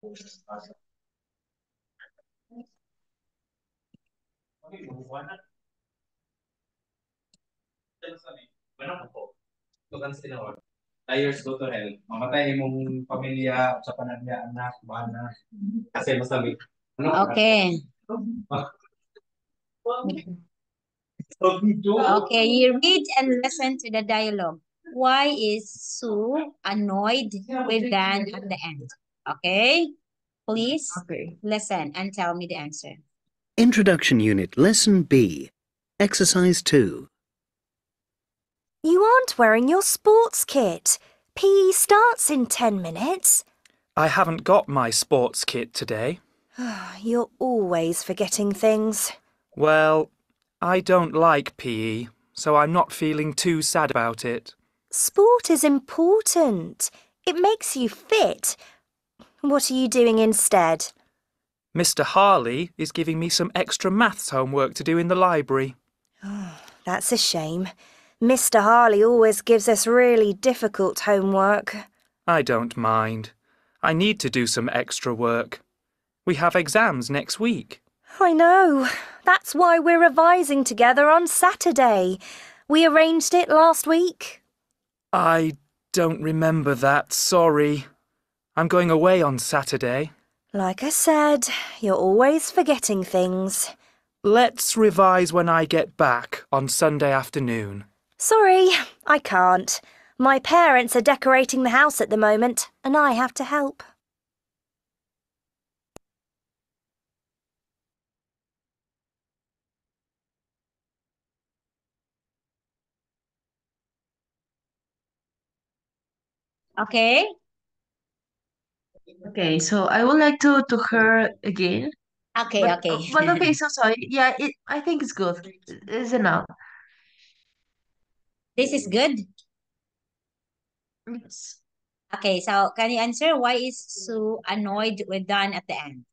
Years go to hell. Mamatay mong pamilya sa panadya, anak, bana. Kasi masabi. Okay. Okay, you read and listen to the dialogue. Why is Sue annoyed with Dan at the end? Okay, please listen and tell me the answer. Introduction Unit, Lesson B. Exercise 2. You aren't wearing your sports kit. PE starts in 10 minutes. I haven't got my sports kit today. You're always forgetting things. Well, I don't like PE, so I'm not feeling too sad about it. Sport is important. It makes you fit. What are you doing instead? Mr. Harley is giving me some extra maths homework to do in the library. That's a shame. Mr. Harley always gives us really difficult homework. I don't mind. I need to do some extra work. We have exams next week. I know. That's why we're revising together on Saturday. We arranged it last week. I don't remember that, sorry. I'm going away on Saturday. Like I said, you're always forgetting things. Let's revise when I get back on Sunday afternoon. Sorry, I can't. My parents are decorating the house at the moment, and I have to help. Okay. Okay, so I would like to hear again. Okay, okay. But okay, so sorry. Yeah, I think it's good. It's enough. This is good. Yes. Okay, so can you answer why is Sue annoyed with Dan at the end?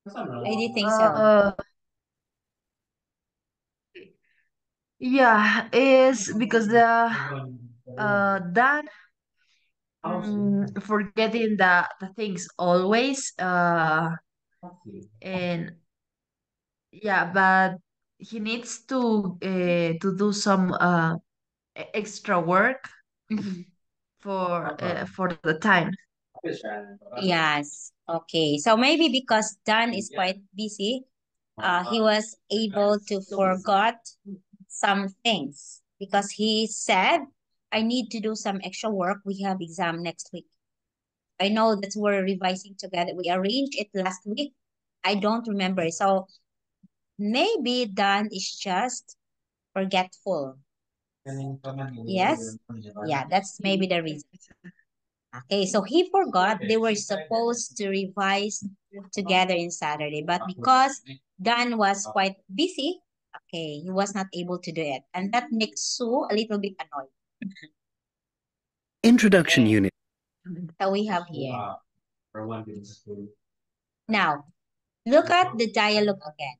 Why do you think so? Yeah, it's because the Dan forgetting the things always and yeah, but he needs to do some extra work for the time. Yes. Okay. So maybe because Dan is quite busy, he was able to forgot some things because he said, I need to do some extra work. We have exam next week. I know that we're revising together. We arranged it last week. I don't remember. So maybe Dan is just forgetful. Yes? Yeah, that's maybe the reason. Okay, so he forgot they were supposed to revise together in Saturday, but because Dan was quite busy, okay, he was not able to do it. And that makes Sue a little bit annoyed. Introduction Unit. So we have here. Now, look at the dialogue again.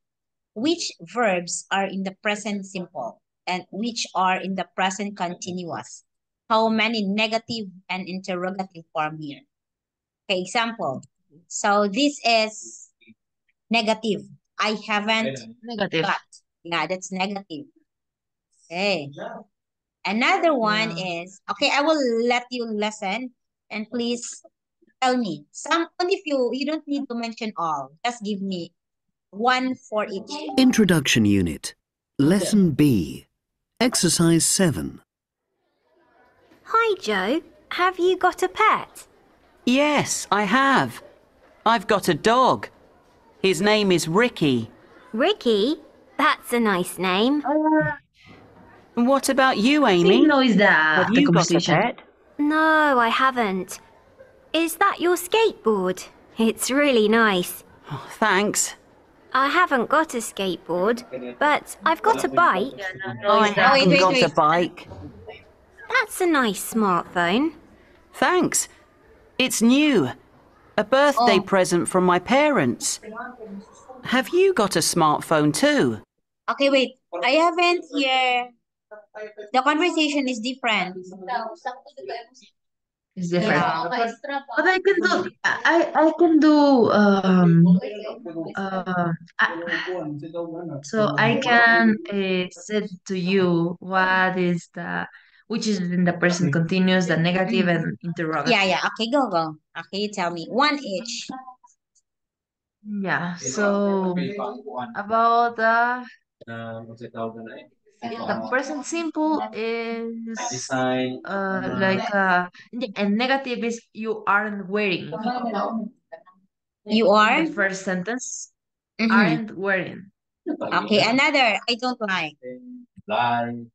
Which verbs are in the present simple and which are in the present continuous? How many negative and interrogative form here? Okay, example. So this is negative. I haven't Negative. got. Yeah, that's negative. Okay. Another one is, okay, I will let you listen and please tell me. Some, only few, you don't need to mention all. Just give me one for each. Introduction Unit, Lesson B. Exercise 7. Hi, Joe. Have you got a pet? Yes, I have. I've got a dog. His name is Ricky. Ricky? That's a nice name. What about you, I Amy? think no is Have the you got a conversation. pet? No, I haven't. Is that your skateboard? It's really nice. Oh, thanks. I haven't got a skateboard, but I've got a bike. I haven't wait, got wait. a bike. That's a nice smartphone. Thanks. It's new. A birthday Oh. present from my parents. Have you got a smartphone too? Okay, wait. I haven't here. The conversation is different. It's different. Yeah. But I can do I can do uh so I can say to you which is in the present continuous, the negative and interrogative. Yeah. Okay, go. Okay, you tell me. One each. Yeah. So about the present simple is and negative is you aren't wearing. You are? The first sentence, Mhm. aren't wearing. Okay, another. I don't like.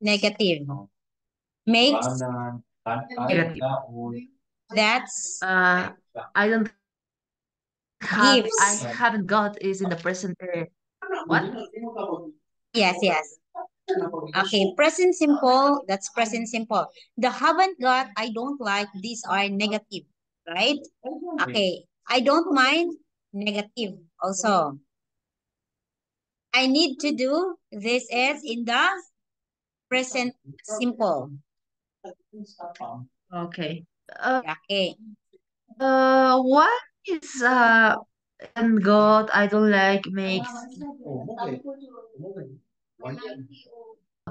Negative. Makes. Negative. That's. I don't have. Gives. I haven't got is in the present. What? Yes. Okay, present simple. That's present simple. The haven't got, I don't like, these are negative, right? Okay, I don't mind, negative also. I need to do, this is in the present simple. Okay. Okay. What is and God I don't like makes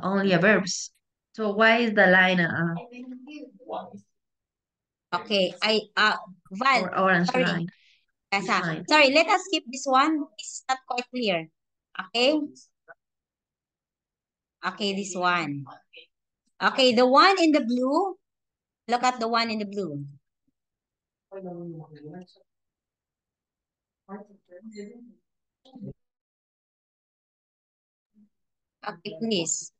only a verbs. So why is the line Okay, Val, or orange sorry. line? Line. Sorry, let us skip this one. It's not quite clear. Okay. Okay, this one. Okay, the one in the blue. Look at the one in the blue. Okay, please.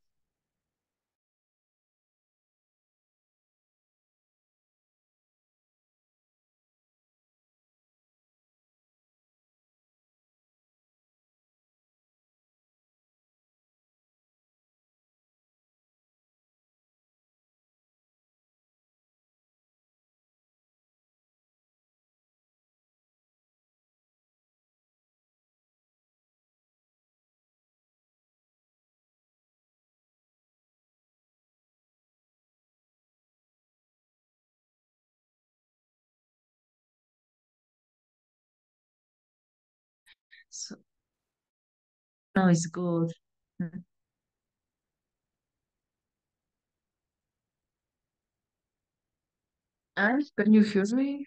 So no, it's good. Can you hear me?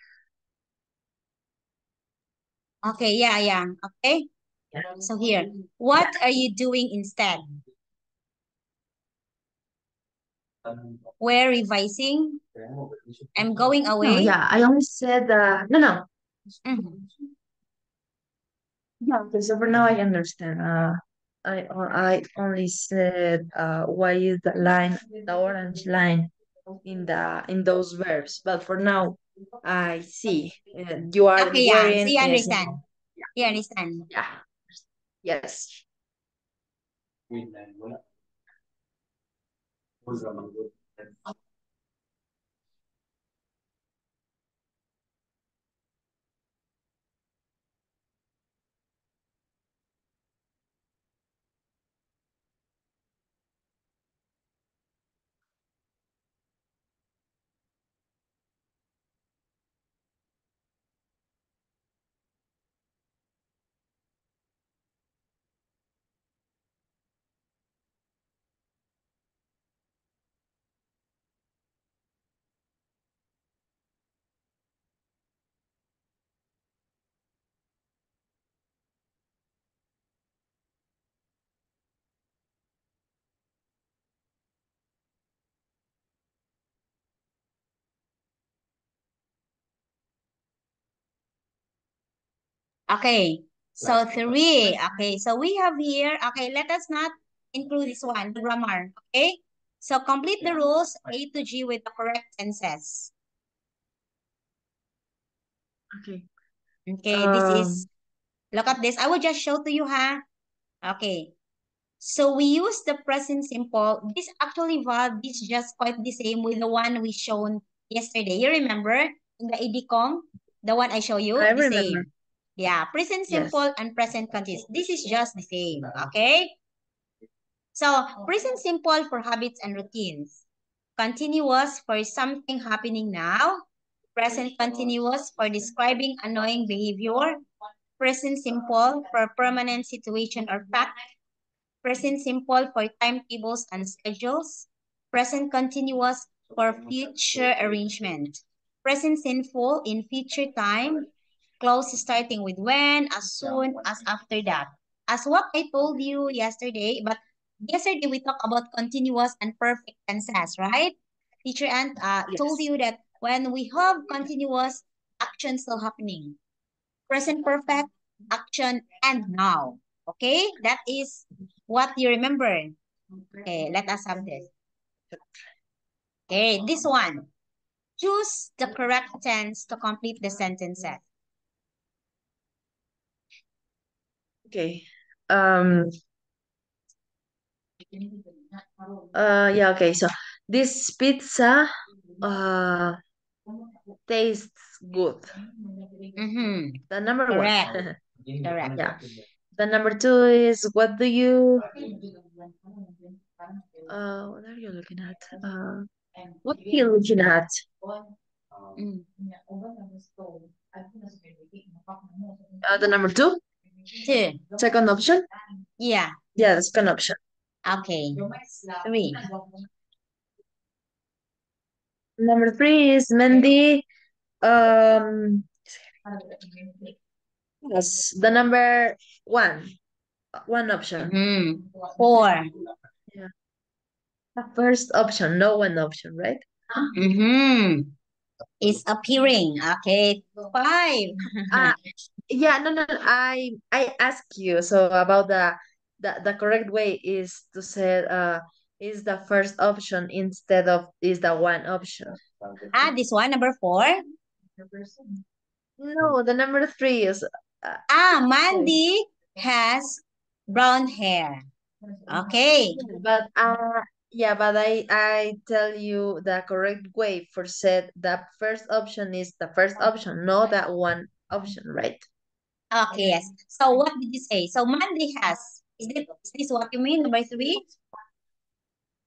Okay, yeah. Okay. So here, what are you doing instead? We're revising. I'm going No, away. yeah, I only said no. Mhm. Yeah, because for now I understand. I only said why is the orange line in those verbs, but for now I see you are Okay, yeah. So wearing you is understand. You understand. yeah, yes. Okay. So three. Okay. So we have here. Okay. Let us not include this one, the grammar. Okay. So complete the rules A to G with the correct tenses. Okay. Okay. This is, look at this. I will just show to you, huh? Okay. So we use the present simple. This actually verb is just quite the same with the one we shown yesterday. You remember in the ADCOM, the one I show you, I the remember. same. Yeah, present Yes. simple and present continuous. This is just the same, okay? So present simple for habits and routines. Continuous for something happening now. Present continuous for describing annoying behavior. Present simple for permanent situation or fact. Present simple for timetables and schedules. Present continuous for future arrangement. Present simple in future time. Clause starting with when, as soon as after that. As what I told you yesterday, but yesterday we talked about continuous and perfect tenses, right? Teacher Ant told Yes. you that when we have continuous action still happening, present perfect, action, and now. Okay, that is what you remember. Okay, let us have this. Okay, this one. Choose the correct tense to complete the sentences. Okay. Yeah, okay. So this pizza tastes good. Mm-hmm. The number Correct. one. Correct. Yeah. The number two is what are you looking at? What are you looking at? Mm. The number two, Two. second option. Yeah. Yeah, the second option. Okay. Three. Number three is Mandy. Um, yes, the number one option. Mm-hmm. Four. Yeah. The first option, no one option, right? Mm-hmm. Is appearing. Okay. Five. Uh, yeah, no. I ask you so about the correct way is to say is the first option instead of is the one option. This one, number four. No, the number three is Mandy has brown hair. Okay. but I tell you the correct way for said the first option is the first option, not that one option, right? Okay, yes. So what did you say? So Mandy has. Is this what you mean, number three?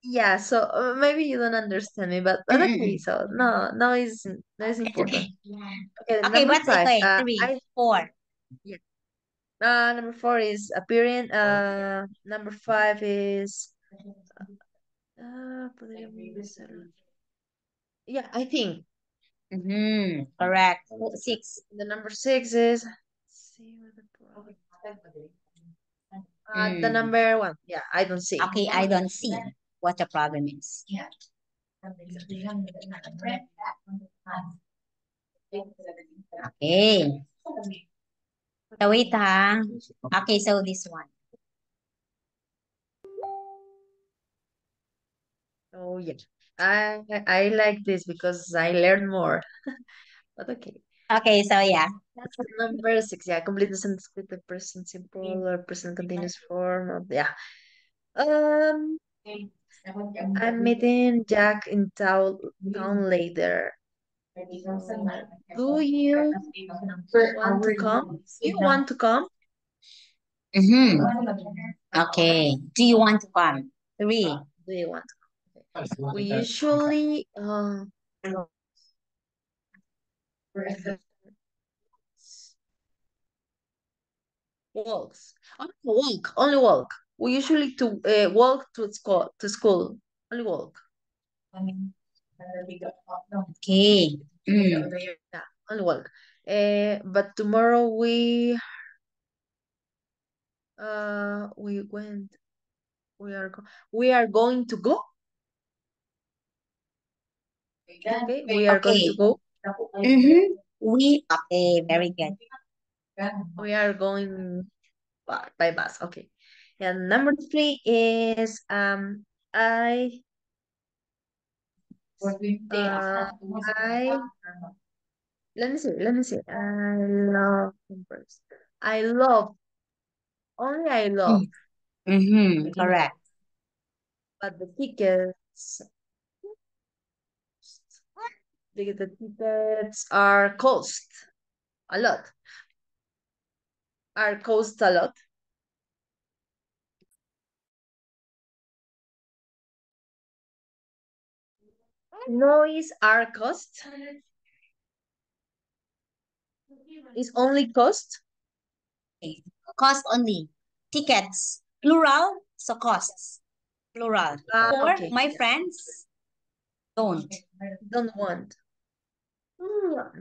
Yeah, so maybe you don't understand me, but okay, so no is important. Okay, Okay, number but five. okay, three, four. Yeah. Number four is appearing. Number five is podríamos hacerlo. Yeah, I think Mm-hmm. Correct. Six. the number six is see what the problem. The number one. Yeah, I don't see. Okay, I don't see what the problem is. Okay. So wait ha. Okay, so this one. Oh yeah. I like this because I learn more. But okay. Okay, so yeah. That's number six. Yeah, complete the sentence with the present simple or present continuous form of yeah. I'm meeting Jack in town later. So, do you want to come? Do you want to come? Mm-hmm. Okay. Do you want to come? Three. Do you want to come? Okay. We usually walks. Only walk. We usually to walk to school. Only walk. Okay. Mm. Yeah, only walk. But tomorrow we went we are going to go. Okay, we are going Okay. to go. Mm-hmm. Okay, very good. We are going by bus. Okay. And number three is I uh I let me see. I love only I love, Mm-hmm. Correct. but the tickets are cost a lot. Are cost a lot. Noise are cost. Is only cost? Okay. Cost only. Tickets. Plural, so costs. Plural. Or Okay. my friends don't. Don't want.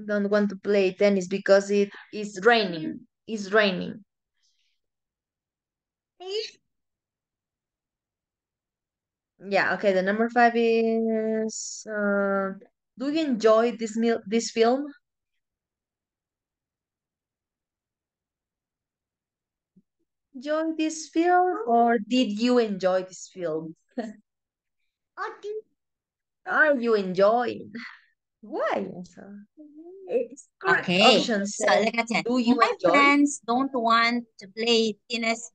Don't want to play tennis because it is raining. It's raining. Yeah, okay. The number 5 is do you enjoy this film? Enjoy this film or did you enjoy this film? Are you enjoying? Why? It's correct. Okay. Option So said, look at it. do you My enjoy? friends don't want to play tennis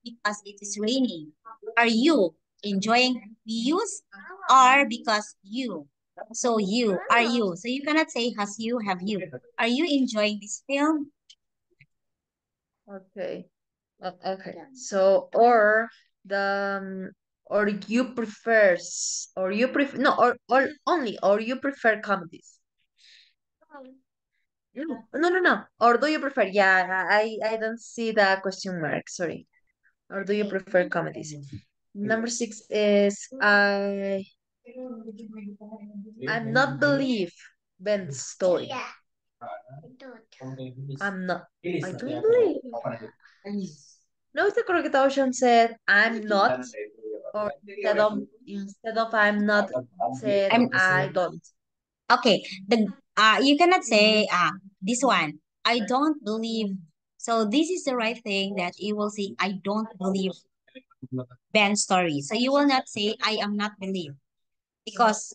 because it is raining. Are you enjoying views or because you? So you, are you? So you cannot say has you, have you. Are you enjoying this film? Okay. Okay. So or you prefers or you prefer no or only or you prefer comedies. No. Or do you prefer? Yeah, I don't see the question mark. Sorry. Or do you prefer comedies? Number 6 is I'm not believe Ben's story. I'm not. I don't believe. No, it's the correct option said I'm not, or instead of I'm not said I'm I don't. okay. You cannot say this one. I don't believe. So this is the right thing that you will say I don't believe Ben's story. So you will not say I am not believe. Because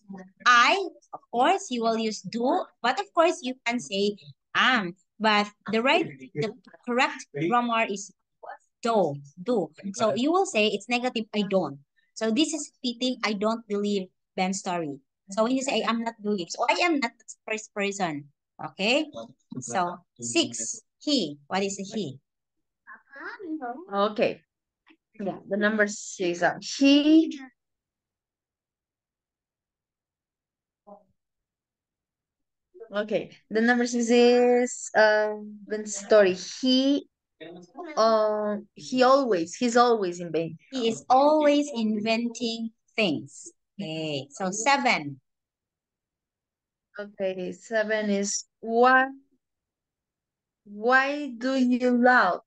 of course, you will use do, but of course you can say but the correct grammar is do. So you will say it's negative, I don't. So this is fitting, I don't believe Ben's story. So when you say I am not believe, so I am not the first person. Okay? So 6, he. What is a he? Okay. Yeah, the number 6. He. Okay, the number 6 is Ben's story. He's always in vain. He is always inventing things. Okay, so 7. Okay, 7 is why do you laugh?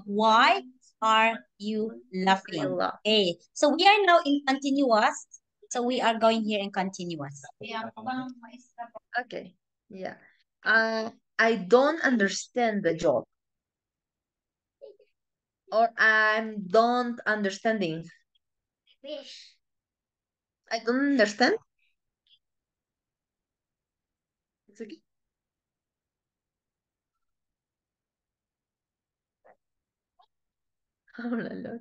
Why are you laughing? Laugh. Okay, so we are now in continuous. So we are going here in continuous. Okay, yeah. I don't understand the joke. Or I'm don't understanding. I don't understand. It's okay. Oh, la, la.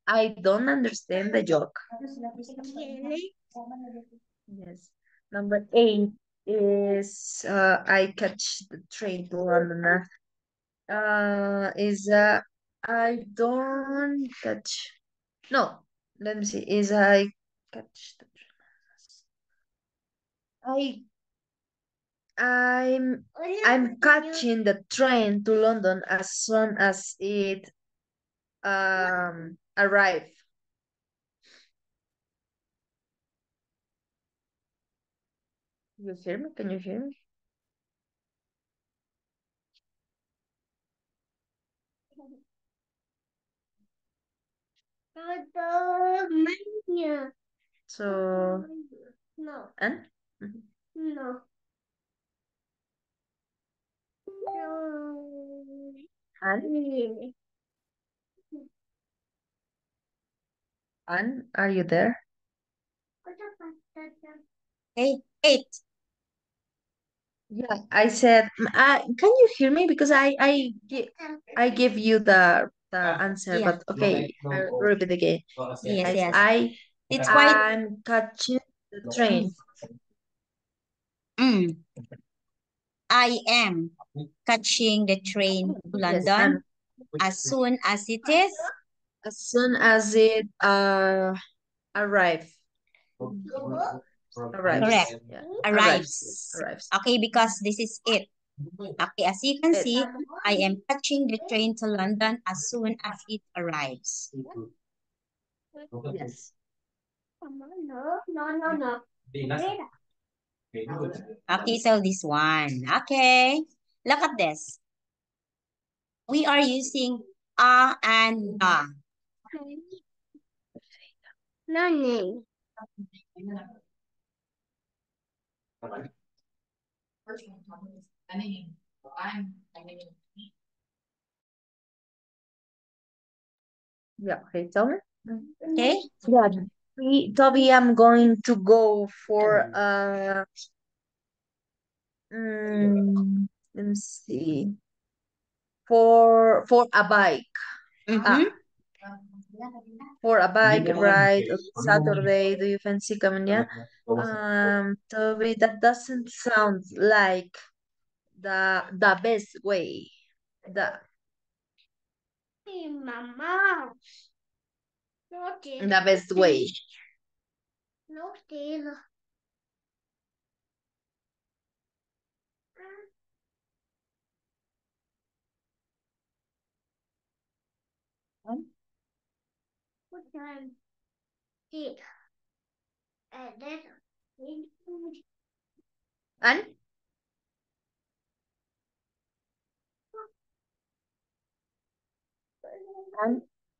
I don't understand the joke. Yes. Number 8 is I catch the train to London. Is I don't catch. No, let me see. Is I catch the train. I'm catching the train to London as soon as it arrive. You hear me? Can you hear me? So no. And? No. And? And are you there? Okay, 8. Yeah, I said, can you hear me? Because I give you the answer, Yeah. but okay, I'll repeat again. Yes, yes. It's quite I'm catching the train. I am catching the train to Yes, London as soon as it is. as soon as it arrive. Arrives. Correct. Yeah. Arrives. Arrives. Okay, because this is it. Okay, as you can It. see, I am catching the train to London as soon as it arrives. Yes. Okay, so this one. Okay, look at this. We are using a and the. Yeah. Okay. Tell me. Okay, Yeah. Toby, I'm going to go for let me see. For a bike. Mhm. For a bike ride on Saturday. Do you fancy coming? Yeah. Toby, that doesn't sound like the best way. The best way. And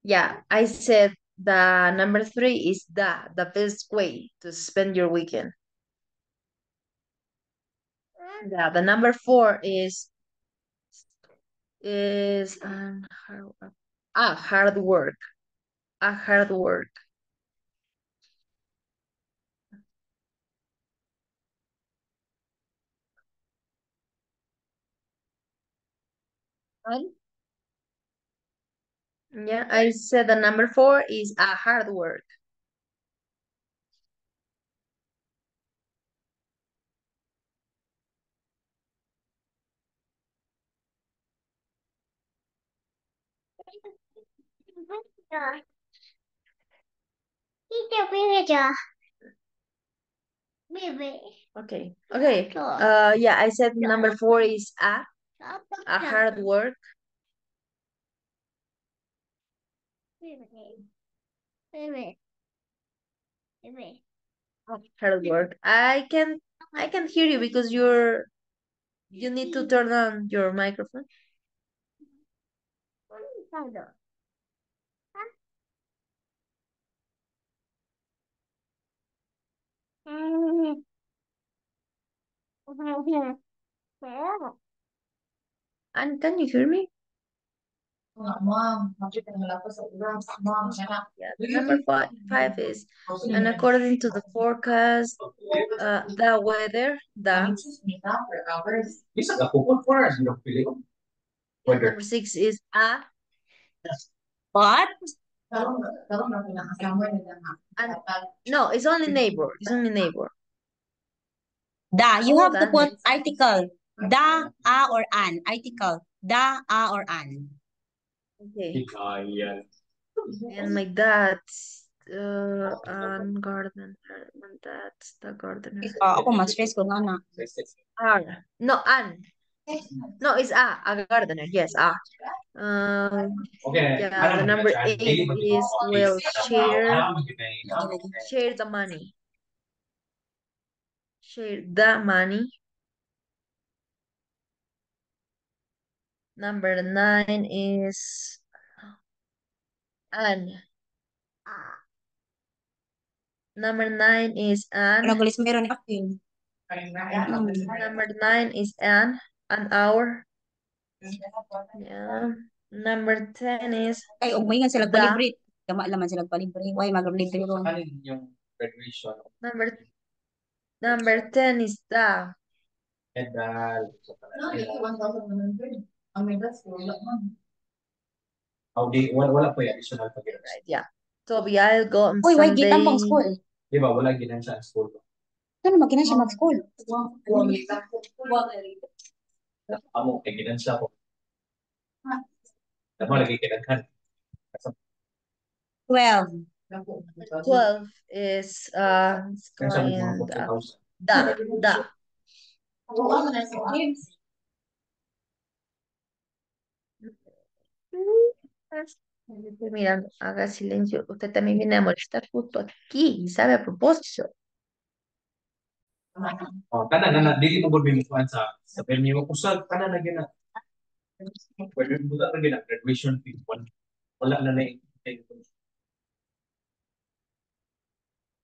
yeah, I said the number 3 is the best way to spend your weekend. Yeah, the number 4 is hard work. A hard work. And yeah, I said the number 4 is a hard work. Okay. Okay. Yeah, I said number 4 is a hard work. Hard work. I can hear you because you need to turn on your microphone. And can you hear me? Yeah, number 5 is, and according to the forecast, the weather, number 6 is what? and no, it's only neighbor. It's only neighbor. Da. You Oh, have to that put makes article. Da, a, or an. Article. Da, a, or an. Okay. And my dad's gardener. My dad's the gardener. Ako mas stress ko nga na. No, an. No, it's a gardener. Yes, yeah, the number 8 is share the money. Share the money. Number 9 is an. Number 9 is an. Nagulis meron ni Akin. Number 9 is an hour. Yeah. Number 10 is Ay, umay nga sila the. palibre. Kama laman sila palibre. Why mag-libre ron? Number 10 is the. Wala po yung additional pag-iras. Right, yeah. Toby, I'll go on Uy, why Sunday. gitang pang school? Di ba, wala ginan siya ang school. Ano magkina siya mag-school? Amo, kay ginan siya po. Tama, lagi kinaghan. 12. 12 is it's Kaya sa mga going 40,000. da. Estoy mirando, haga silencio. Usted también viene a molestar justo aquí, y sabe a propósito. Oh, kana na dili mo gud bimukuan sa venue ko sa kana na gina. Pwede mo ta gina graduation fee wala na na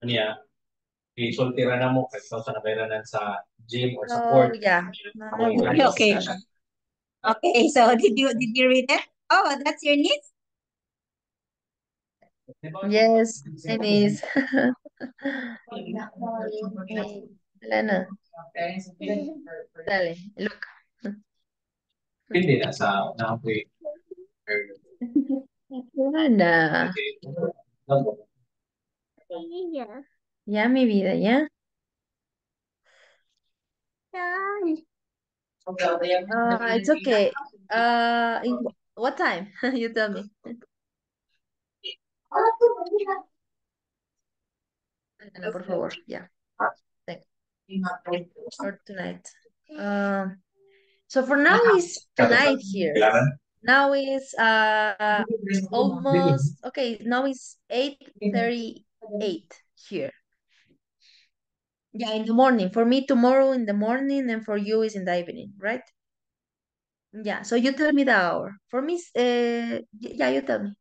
niya isultira na mo kasi sa nabayaran sa gym or sa Oh, court. yeah. No, no Okay. worries. Okay. Okay, so did you read it? Oh, that's your niece? Yes, it is. Lana, dale, look. Hindi na sa naapoy. Lana. Ya, mi vida, ya. It's okay. In what time? You tell me. Ana, por favor, yeah. Thank for tonight. So for now is tonight here. Now is almost okay. Now is 8:38 here. Yeah, in the morning. For me, tomorrow in the morning, and for you is in the evening, right? Yeah. So you tell me the hour. For me, yeah, you tell me.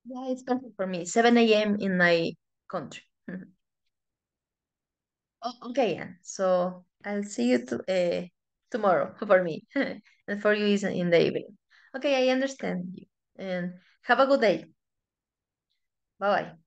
Yeah, it's perfect for me. 7 a.m. in my country. Oh, okay, Anne. So I'll see you tomorrow for me, and for you is in the evening. Okay, I understand you. And have a good day. Bye bye.